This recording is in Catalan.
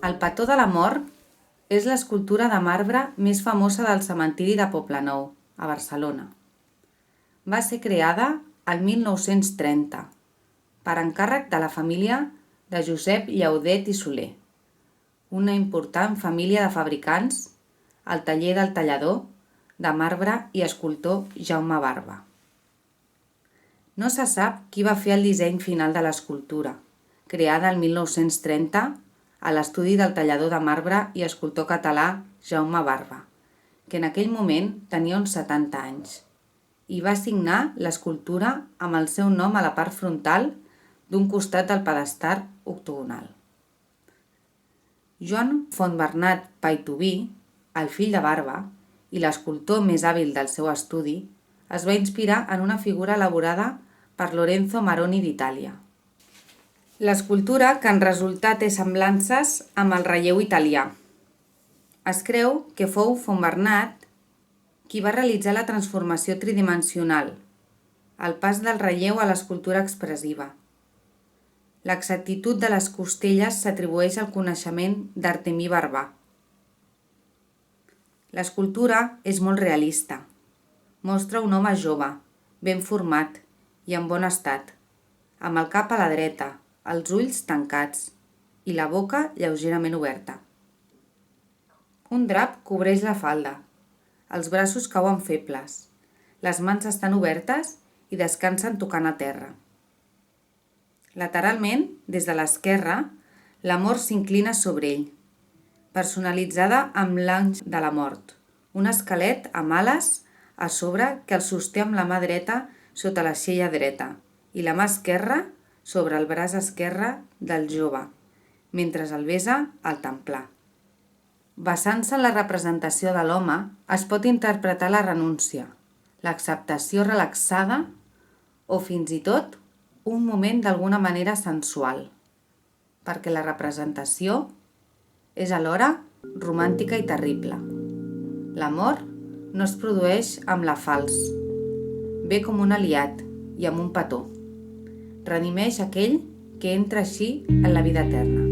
El Petó de la Mort és l'escultura de marbre més famosa del cementiri de Poblenou, a Barcelona. Va ser creada el 1930 per encàrrec de la família de Josep Llaudet i Soler, una important família de fabricants al taller del tallador de marbre i escultor Jaume Barba. No se sap qui va fer el disseny final de l'escultura, creada el 1930 a l'estudi del tallador de marbre i escultor català Jaume Barba, que en aquell moment tenia uns 70 anys, i va signar l'escultura amb el seu nom a la part frontal d'un costat del pedestal octogonal. Joan Fontbernat Paituví, el fill de Barba i l'escultor més hàbil del seu estudi, es va inspirar en una figura elaborada per Lorenzo Maroni d'Itàlia. L'escultura que en resultat té semblances amb el relleu italià. Es creu que fou Fontbernat qui va realitzar la transformació tridimensional, el pas del relleu a l'escultura expressiva. L'exactitud de les costelles s'atribueix al coneixement d'Artemí Barba. L'escultura és molt realista. Mostra un home jove, ben format i en bon estat, amb el cap a la dreta, els ulls tancats i la boca lleugerament oberta. Un drap cobreix la falda, els braços cauen febles, les mans estan obertes i descansen tocant a terra. Lateralment, des de l'esquerra, la mort s'inclina sobre ell, personalitzada amb l'ange de la mort, un esquelet amb ales a sobre que el sosté amb la mà dreta sota l'aixella dreta i la mà esquerra sobre el braç esquerre del jove, mentre el besa el templar. Basant-se en la representació de l'home, es pot interpretar la renúncia, l'acceptació relaxada o fins i tot un moment d'alguna manera sensual, perquè la representació és alhora romàntica i terrible. L'amor no es produeix amb la falç, ve com un aliat i amb un petó. Redimeix aquell que entra així en la vida eterna.